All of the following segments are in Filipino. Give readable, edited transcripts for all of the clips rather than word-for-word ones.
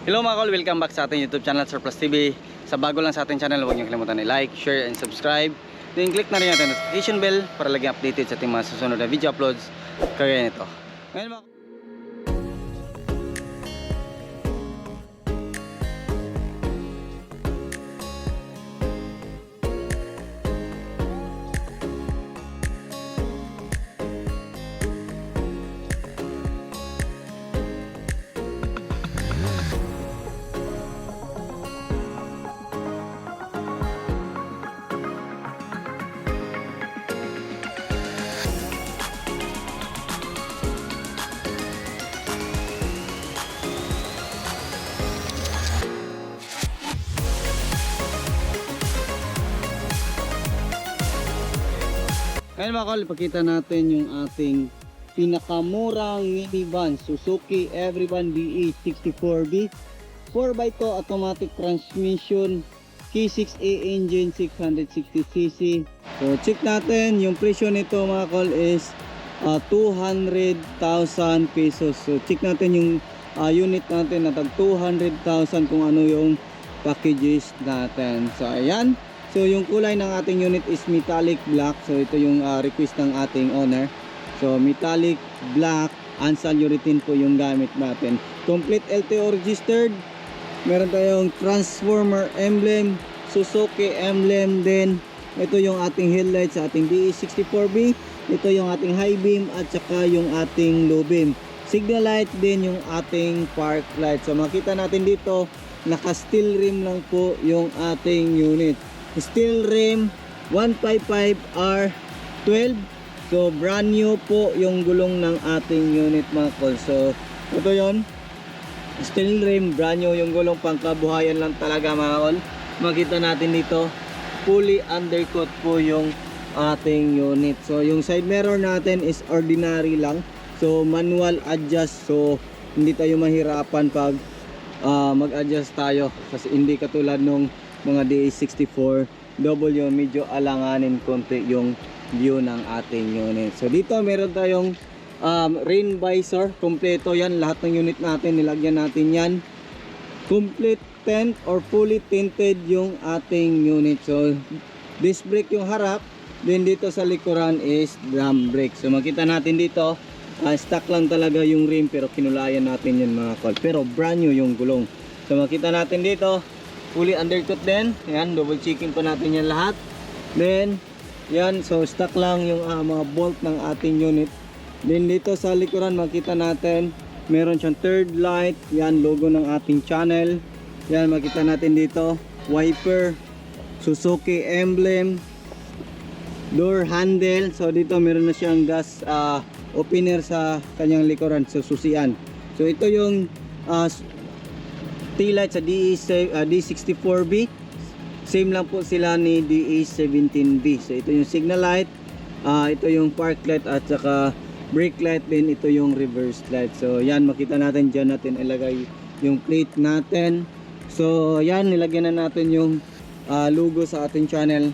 Hello mga kol, welcome back sa ating YouTube channel Surplus TV. Sa bago lang sa ating channel, huwag niyo kalimutan i-like, share, and subscribe. Then click na rin natin ang notification bell para laging updated sa ating mga susunod na video uploads kagaya nito. Ngayon mga kol, ipakita natin yung ating pinakamurang minivan Suzuki Everyone DE64B 4x2 automatic transmission, K6A engine, 660cc. So check natin yung presyo nito mga kol is 200,000 pesos. So check natin yung unit natin na tag 200,000 kung ano yung packages natin. So ayan. So yung kulay ng ating unit is metallic black. So ito yung request ng ating owner. So metallic black, Ansan urethane po yung gamit natin. Complete LTO registered. Meron tayong transformer emblem, Suzuki emblem din. Ito yung ating headlights sa ating DE64B. Ito yung ating high beam at saka yung ating low beam. Signal light din yung ating park light. So makita natin dito, naka steel rim lang po yung ating unit. Steel rim 155R12. So brand new po yung gulong ng ating unit mga kol. So ito yon, steel rim, brand new yung gulong, pangkabuhayan lang talaga mga kol. Makita natin dito fully undercut po yung ating unit. So yung side mirror natin is ordinary lang, so manual adjust. So hindi tayo mahirapan pag mag-adjust tayo, kasi hindi katulad nung mga DE64W, medyo alanganin konti yung view ng ating unit. So dito meron tayong rain visor, kompleto yan, lahat ng unit natin nilagyan natin yan. Complete tint or fully tinted yung ating unit. So disc brake yung harap, then dito sa likuran is drum brake. So makita natin dito stock lang talaga yung rim, pero kinulayan natin yun mga kol, pero brand new yung gulong. So makita natin dito fully undercut din. Yan, double checking pa natin yan lahat. Then yan, so stock lang yung mga bolt ng ating unit. Then dito sa likuran makita natin meron siyang third light. Yan, logo ng ating channel. Yan, makita natin dito wiper, Suzuki emblem, door handle. So dito meron na siyang gas opener sa kanyang likuran, so susian. So ito yung tail light sa DE64B. Same lang po sila ni DE17B. So ito yung signal light, ito yung park light at saka brake light, din ito yung reverse light. So yan, makita natin dyan natin ilagay yung plate natin. So yan, nilagyan na natin yung logo sa ating channel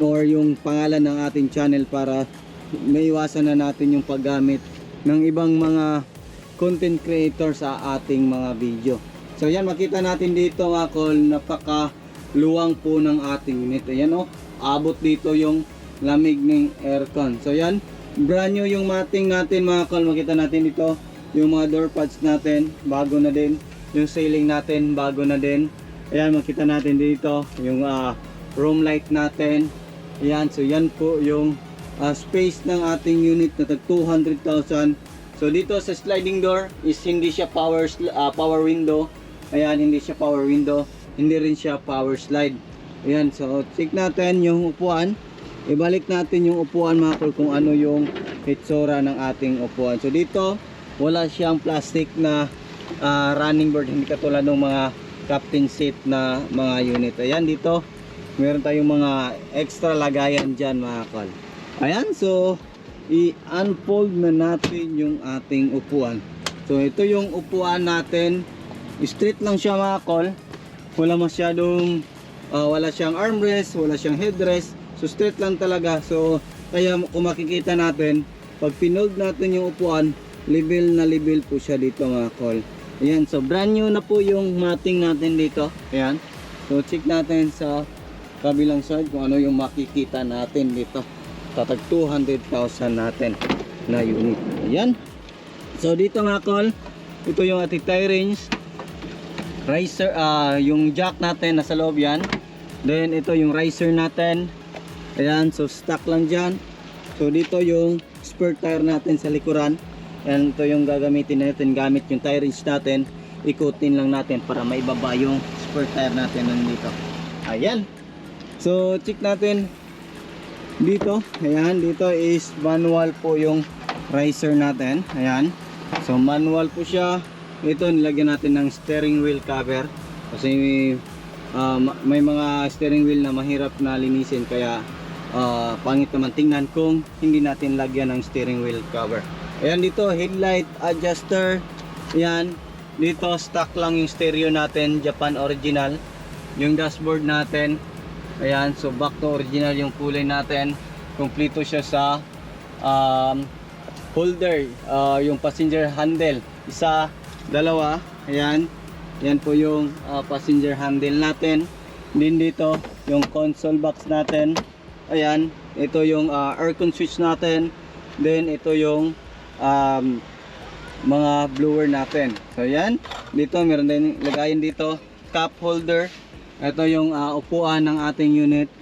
or yung pangalan ng ating channel para maiwasan na natin yung paggamit ng ibang mga content creator sa ating mga video. So yan, makita natin dito mga kol, napaka luwang po ng ating unit. Ayan o, abot dito yung lamig ng aircon. So yan, brand new yung mating natin mga kol. Makita natin dito yung mga door pads natin, bago na din. Yung ceiling natin, bago na din. Ayan, makita natin dito yung room light natin. Ayan, so yan po yung space ng ating unit na tag 200,000. So dito sa sliding door is hindi siya power window. Ayan, hindi siya power window, hindi rin siya power slide. Ayan, so check natin yung upuan. Ibalik natin yung upuan mga kol, kung ano yung hitsura ng ating upuan. So dito wala siyang plastic na running board, hindi katulad ng mga captain seat na mga unit. Ayan, dito meron tayong mga extra lagayan dyan mga kol. Ayan, so i-unfold na natin yung ating upuan. So ito yung upuan natin. Straight lang siya mga kol. Wala masyadong wala siyang armrest, wala siyang headrest. So straight lang talaga. So kaya kung makikita natin, pag pinold natin yung upuan, level na level po siya dito mga kol. Ayan, so brand new na po yung mating natin dito. Ayan. So check natin sa kabilang side kung ano yung makikita natin dito. Tatag 200,000 natin na unit. Ayan. So dito mga kol, ito yung ating tie range. Riser, yung jack natin nasa loob yan. Then ito yung riser natin. Ayan, so stock lang dyan. So dito yung spare tire natin sa likuran. Ayan, ito yung gagamitin natin gamit yung tie range natin. Ikutin lang natin para maibaba yung spare tire natin nandito. Ayan. So check natin dito. Ayan, dito is manual po yung riser natin. Ayan. So manual po siya. Ito nilagyan natin ng steering wheel cover. Kasi may mga steering wheel na mahirap na linisin. Kaya pangit naman tingnan kung hindi natin lagyan ng steering wheel cover. Ayan, dito headlight adjuster. Ayan, dito stock lang yung stereo natin, Japan original. Yung dashboard natin, ayan, so back to original yung kulay natin. Kompleto siya sa holder, yung passenger handle, isa, dalawa. Ayan, yan po yung passenger handle natin. Din dito yung console box natin. Ayan, ito yung aircon switch natin. Then ito yung mga blower natin. So yan, dito meron din lagayin dito cup holder. Ito yung upuan ng ating unit.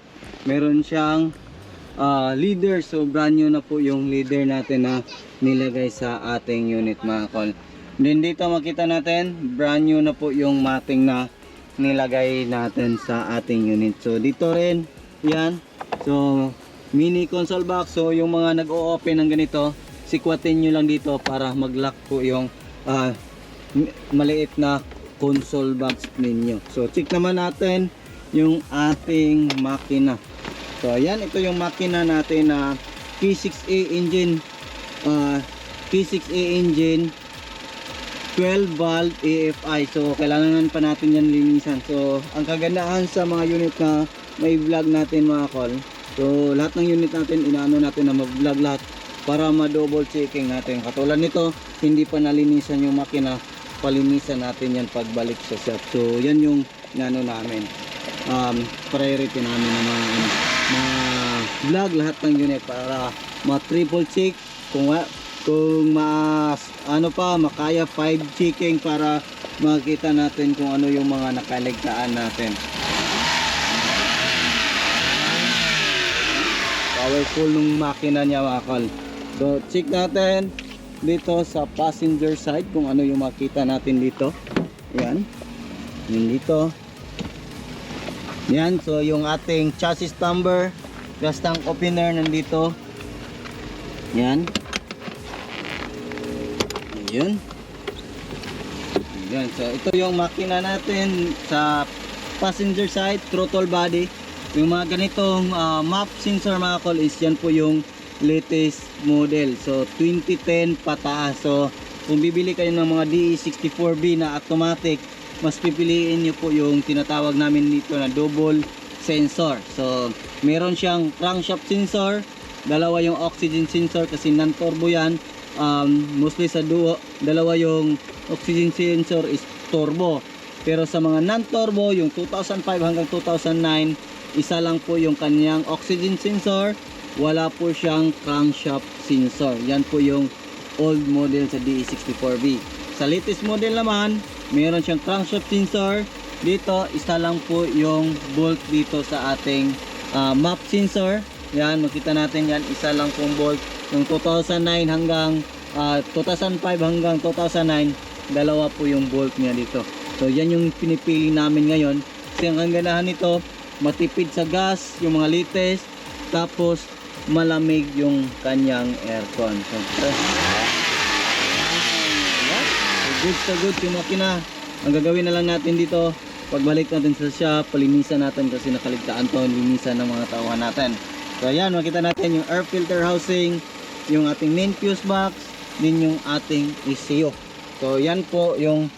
Meron siyang leader, so brand new na po yung leader natin na nilagay sa ating unit mga kol. Then dito makita natin brand new na po yung mating na nilagay natin sa ating unit. So dito rin yan, so mini console box. So yung mga nag-o-open ng ganito, sikwatin nyo lang dito para mag-lock po yung maliit na console box ninyo. So check naman natin yung ating makina. So ayan, ito yung makina natin na P6A engine, P6A engine 12 volt AFI. So kailangan pa natin yan linisan. So ang kagandahan sa mga unit na may vlog natin mga kol, so lahat ng unit natin inaano natin na mag-vlog lahat para ma-double checking natin. Katulad nito, hindi pa nalinisan yung makina, palinisan natin yan pagbalik sa shop. So yan yung ano namin, priority namin na ma-vlog lahat ng unit para ma-triple check kung makaya 5 checking para makita natin kung ano yung mga nakaligtaan natin. Powerful nung makina niya mga kol. So check natin dito sa passenger side kung ano yung makita natin dito. Yan. Yan dito. Yan, so yung ating chassis number, gas tank opener nandito. Yan. Yun. Yan, so ito yung makina natin sa passenger side, throttle body. Yung mga ganitong map sensor mga kol is yan po yung latest model. So 2010 pataas. So kung bibili kayo ng mga DE64B na automatic, mas pipiliin nyo po yung tinatawag namin dito na double sensor. So meron siyang crankshaft sensor, dalawa yung oxygen sensor kasi non-turbo yan. Mostly sa dalawa yung oxygen sensor is turbo. Pero sa mga non-turbo, yung 2005 hanggang 2009, isa lang po yung kanyang oxygen sensor, wala po siyang crankshaft sensor. Yan po yung old model sa DE64B. Sa latest model naman, meron siyang crankshaft sensor. Dito, isa lang po yung bolt dito sa ating map sensor. Yan, makita natin yan, isa lang pong bolt. Yung 2009 hanggang 2005 hanggang 2009, dalawa po yung bolt niya dito. So yan yung pinipili namin ngayon. Kasi ang ganahan nito, matipid sa gas, yung mga latest, tapos malamig yung kanyang aircon. So, good yung makina. Ang gagawin na lang natin dito, pagbalik natin sa shop, palinisan natin kasi nakaligtaan to, linisan ng mga tauhan natin. So ayan, makita natin yung air filter housing, yung ating main fuse box, din yung ating ECU. So yan po yung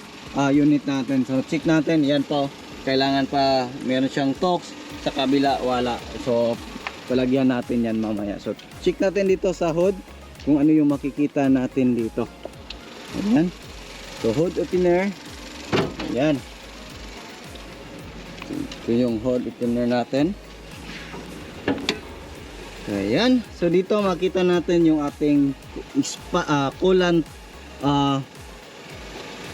unit natin. So check natin, yan po, kailangan pa, meron siyang tox, sa kabila wala. So palagyan natin yan mamaya. So check natin dito sa hood kung ano yung makikita natin dito. Ayan. So hood opener. Yan. Ito yung hood opener natin. Ayan. So dito makita natin yung ating coolant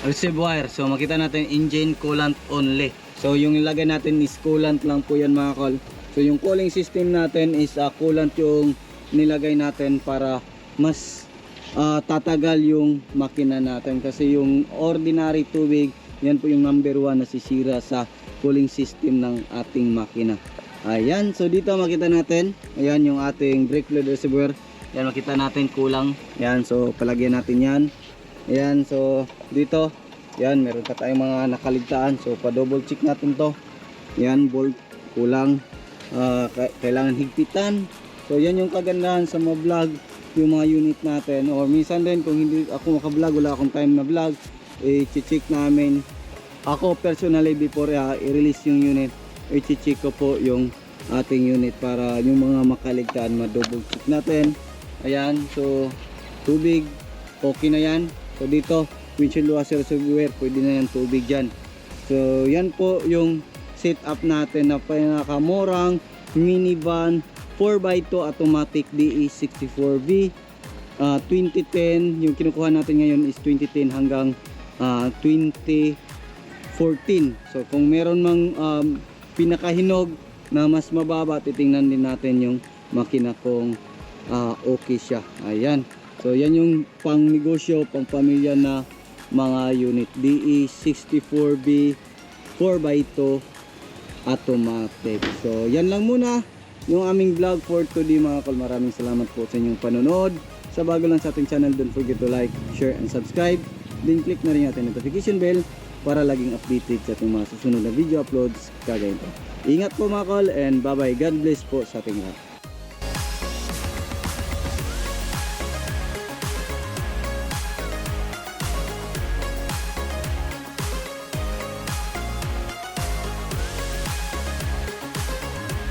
reservoir. So makita natin engine coolant only. So yung nilagay natin is coolant lang po yan mga kol. So yung cooling system natin is coolant yung nilagay natin para mas tatagal yung makina natin. Kasi yung ordinary tubig, yan po yung number 1 na sisira sa cooling system ng ating makina. Ayan, so dito makita natin, ayan yung ating brake fluid reservoir. Ayan, makita natin kulang. Ayan, so palagyan natin yan. Ayan, so dito, ayan, meron pa tayong mga nakaligtaan. So pa-double check natin to. Ayan, bolt kulang. Kailangan higpitan. So yan yung kagandahan sa mga vlog, yung mga unit natin. Or minsan din kung hindi ako maka-vlog, wala akong time na vlog, i-check namin. Ako personally before i-release yung unit, i-check ko po yung ating unit para yung mga makaligtaan ma-double check natin. Ayan, so tubig okay na yan. So dito windshield washer reservoir, pwede na yan tubig dyan. So yan po yung setup natin na pinakamurang minivan 4x2 automatic DE64V 2010. Yung kinukuha natin ngayon is 2010 hanggang 2014. So kung meron mang pinakahinog na mas mababa, titingnan din natin yung makina kung okay siya. Ayan, so yan yung pang negosyo, pang pamilya na mga unit DE64V 4x2 automatic. So yan lang muna yung aming vlog for today mga kol. Maraming salamat po sa inyong panonood. Sa bago lang sa ating channel, don't forget to like, share and subscribe. Then click na rin natin notification bell para laging updated sa ating mga susunod na video uploads kagaya ito. Ingat po mga kol, and bye bye. God bless po sa ating lahat.